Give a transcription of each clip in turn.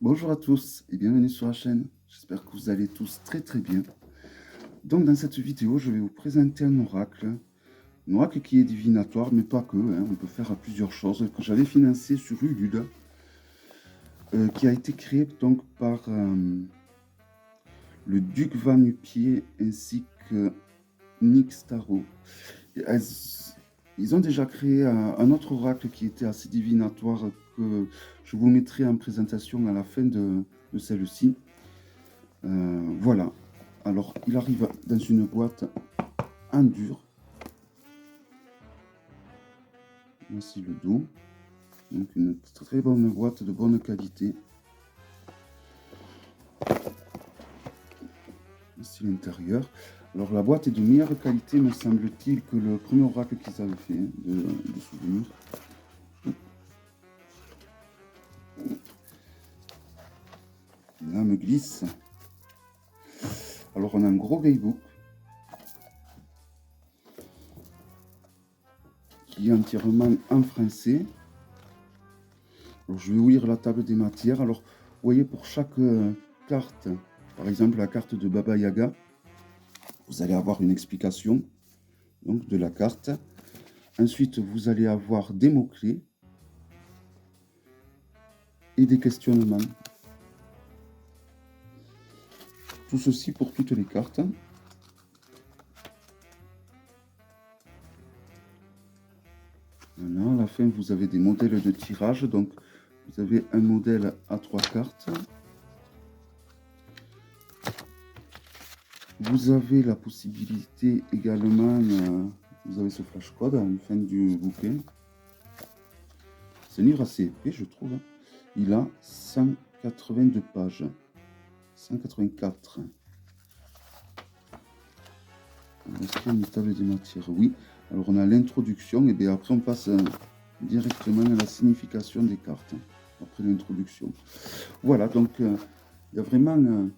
Bonjour à tous et bienvenue sur la chaîne. J'espère que vous allez tous très très bien. Donc dans cette vidéo, je vais vous présenter un oracle qui est divinatoire, mais pas que, hein. On peut faire plusieurs choses, que j'avais financé sur Ulule, qui a été créé donc par le duc Van Upier ainsi que Nick Starro. Et ils ont déjà créé un autre oracle qui était assez divinatoire que je vous mettrai en présentation à la fin de celle-ci. Voilà. Alors, il arrive dans une boîte en dur. Voici le dos. Donc, une très bonne boîte de bonne qualité. Voici l'intérieur. Alors, la boîte est de meilleure qualité, me semble-t-il, que le premier oracle qu'ils avaient fait, de souvenir. Là, me glisse. Alors, on a un gros gaybook qui est entièrement en français. Alors, je vais vous lire la table des matières. Alors, vous voyez, pour chaque carte, par exemple la carte de Baba Yaga, vous allez avoir une explication donc, de la carte. Ensuite, vous allez avoir des mots-clés et des questionnements. Tout ceci pour toutes les cartes. Voilà, à la fin, vous avez des modèles de tirage. Donc, vous avez un modèle à 3 cartes. Vous avez la possibilité également, vous avez ce flash code à la fin du bouquin. C'est un livre assez épais, je trouve. Il a 182 pages. 184. Est-ce qu'il y a une table des matières? Oui. Alors on a l'introduction et bien après on passe directement à la signification des cartes. Après l'introduction. Voilà, donc il y a vraiment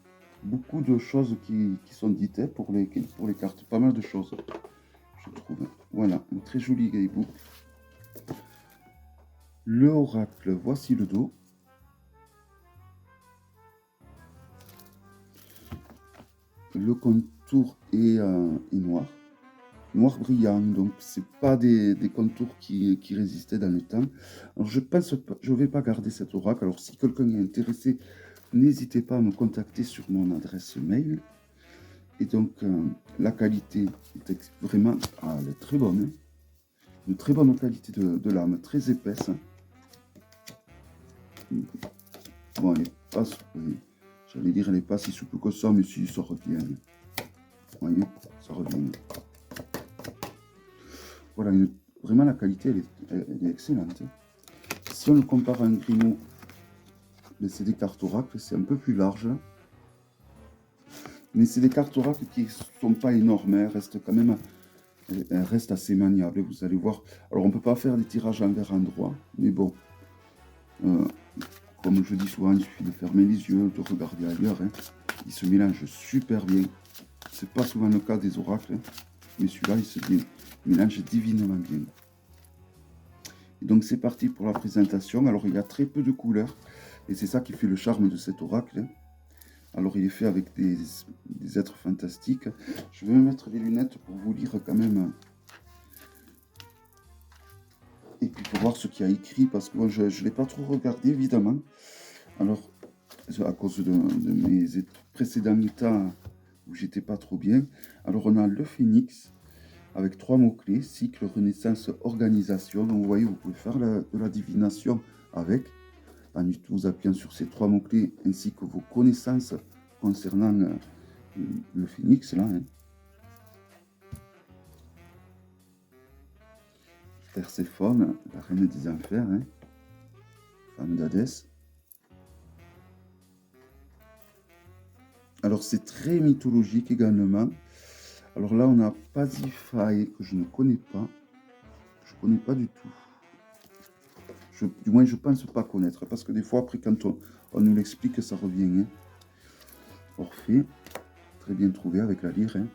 beaucoup de choses qui sont dites pour les cartes. Pas mal de choses, je trouve. Voilà, un très joli guidebook. Le oracle, voici le dos. Le contour est noir. Noir brillant, donc c'est pas des contours qui résistaient dans le temps. Alors je pense pas, je vais pas garder cet oracle. Alors si quelqu'un est intéressé, n'hésitez pas à me contacter sur mon adresse mail. Et donc la qualité est vraiment, elle est très bonne, hein. Une très bonne qualité de lame, très épaisse. Bon, elle est pas, j'allais dire elle est pas si souple que ça, mais si ça revient. Vous voyez, ça revient. Voilà, vraiment la qualité elle est excellente. Si on le compare à un Grimaud, c'est des cartes oracles, c'est un peu plus large. Mais c'est des cartes oracles qui ne sont pas énormes, elles restent quand même, elles restent assez maniables, vous allez voir. Alors on ne peut pas faire des tirages envers endroit, mais bon, comme je dis souvent, il suffit de fermer les yeux, de regarder ailleurs, hein. Ils se mélangent super bien. C'est pas souvent le cas des oracles, hein, mais celui-là il se mélange divinement bien. Et donc c'est parti pour la présentation. Alors il y a très peu de couleurs, et c'est ça qui fait le charme de cet oracle, hein. Alors il est fait avec des êtres fantastiques. Je vais me mettre les lunettes pour vous lire quand même. Et puis pour voir ce qu'il y a écrit, parce que moi je ne l'ai pas trop regardé évidemment. Alors à cause de mes précédents états où j'étais pas trop bien. Alors on a le phénix avec 3 mots-clés, cycle, renaissance, organisation. Donc vous voyez, vous pouvez faire de la divination avec, en vous appuyant sur ces 3 mots-clés ainsi que vos connaissances concernant le phénix là, hein. Perséphone, la reine des enfers, hein, femme d'Hadès. Alors c'est très mythologique également. Alors là on a Pasiphae que je ne connais pas. Je ne connais pas du tout. Du moins je pense pas connaître. Parce que des fois après quand on nous l'explique ça revient, hein. Orphée, très bien trouvé avec la lyre, hein.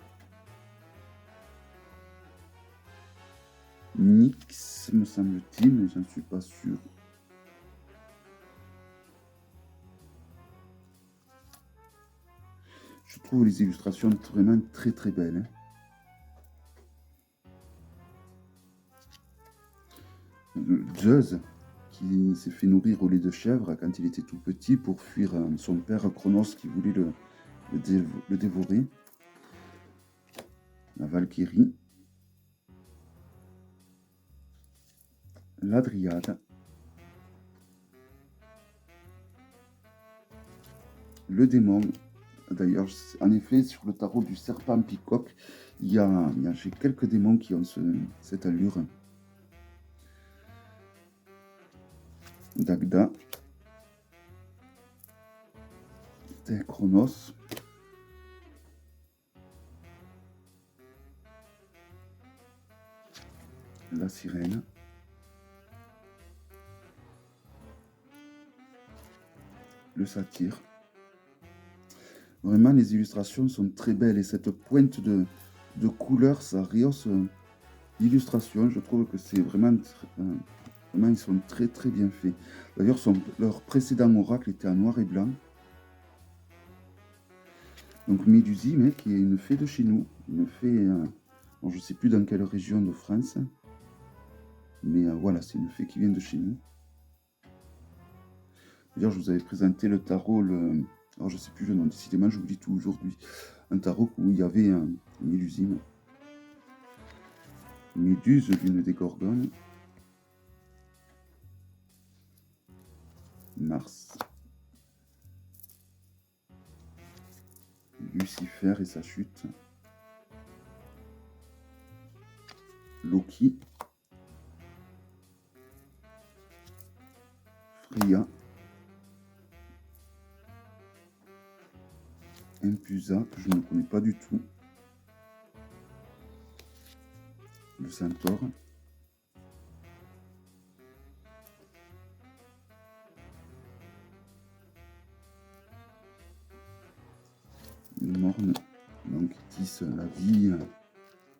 Nyx me semble-t-il, mais je ne suis pas sûr. Je trouve les illustrations vraiment très très belles. Zeus, qui s'est fait nourrir au lait de chèvre quand il était tout petit pour fuir son père Cronos qui voulait le dévorer. La Valkyrie. La Dryade. Le démon. D'ailleurs, en effet, sur le tarot du serpent Peacock, j'ai quelques démons qui ont cette allure. Dagda. Chronos. La sirène. Le satyre. Vraiment, les illustrations sont très belles et cette pointe de couleur, ça rehausse l'illustration. Je trouve que c'est vraiment, vraiment, ils sont très très bien faits. D'ailleurs, leur précédent oracle était en noir et blanc. Donc Médusie, qui est une fée de chez nous, une fée, bon, je ne sais plus dans quelle région de France, mais voilà, c'est une fée qui vient de chez nous. D'ailleurs, je vous avais présenté le tarot, alors je ne sais plus le nom, décidément j'oublie tout aujourd'hui. Un tarot où il y avait Mélusine. Méduse, l'une des Gorgones. Mars. Lucifer et sa chute. Loki. Freya. Impusa, que je ne connais pas du tout. Le Centaure. Le Morne, donc qui tisse la vie,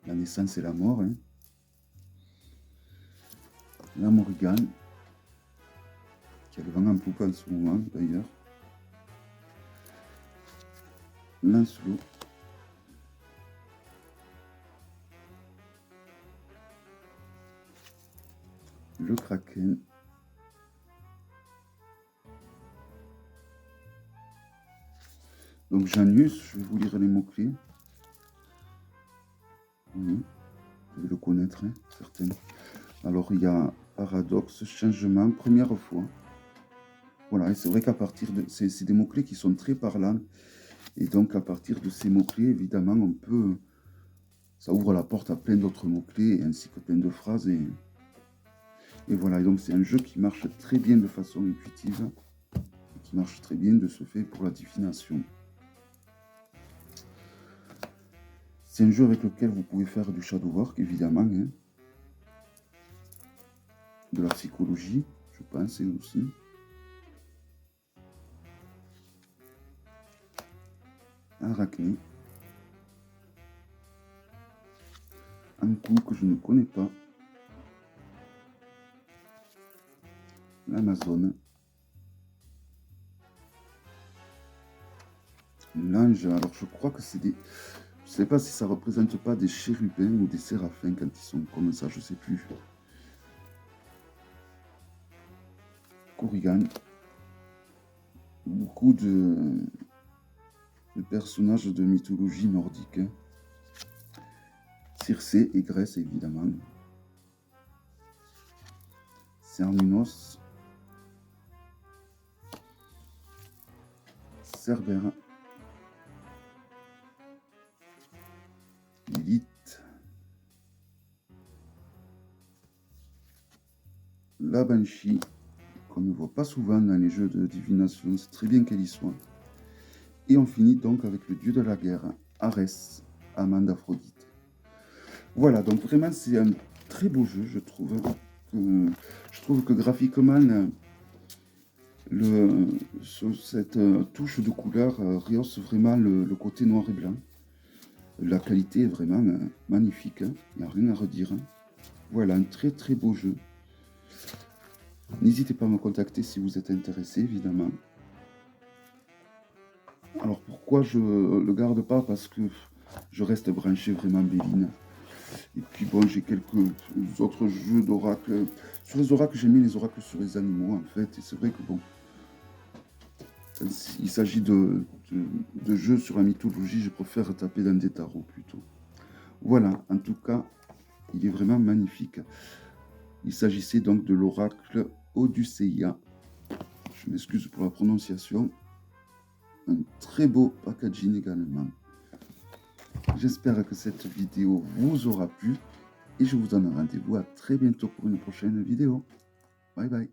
la naissance et la mort. Hein. La Morgane, qui a le vent en poupe en ce moment d'ailleurs. Lancelot. Le Kraken. Donc Janus, je vais vous lire les mots-clés. Oui, vous devez le connaître, hein, certains. Alors il y a paradoxe, changement, première fois. Voilà, et c'est vrai qu'à partir de... C'est des mots-clés qui sont très parlants. Et donc à partir de ces mots-clés, évidemment, on peut... Ça ouvre la porte à plein d'autres mots-clés, ainsi que plein de phrases. Et voilà, et donc c'est un jeu qui marche très bien de façon intuitive. Et qui marche très bien de ce fait pour la divination. C'est un jeu avec lequel vous pouvez faire du shadow work, évidemment. Hein. De la psychologie, je pense, aussi. Arachné. Un coup que je ne connais pas. L'Amazone. L'ange, alors je crois que c'est des... Je ne sais pas si ça représente pas des chérubins ou des séraphins quand ils sont comme ça, je ne sais plus. Korrigan. Beaucoup de personnages de mythologie nordique. Circé et Grèce, évidemment. Cernunnos. Cerbère. Lilith. La Banshee, qu'on ne voit pas souvent dans les jeux de divination, c'est très bien qu'elle y soit. Et on finit donc avec le dieu de la guerre, Arès, amant d'Aphrodite. Voilà, donc vraiment c'est un très beau jeu, je trouve. Je trouve que graphiquement, cette touche de couleur rehausse vraiment le côté noir et blanc. La qualité est vraiment magnifique, il n'y a rien à redire. Voilà, un très très beau jeu. N'hésitez pas à me contacter si vous êtes intéressé, évidemment. Alors pourquoi je le garde pas? Parce que je reste branché vraiment Béline. Et puis bon, j'ai quelques autres jeux d'oracle. Sur les oracles, j'ai mis les oracles sur les animaux, en fait. Et c'est vrai que bon, il s'agit de jeux sur la mythologie, je préfère taper dans des tarots plutôt. Voilà, en tout cas, il est vraiment magnifique. Il s'agissait donc de l'oracle Odysseia. Je m'excuse pour la prononciation. Un très beau packaging également. J'espère que cette vidéo vous aura plu et je vous donne rendez-vous à très bientôt pour une prochaine vidéo. Bye bye.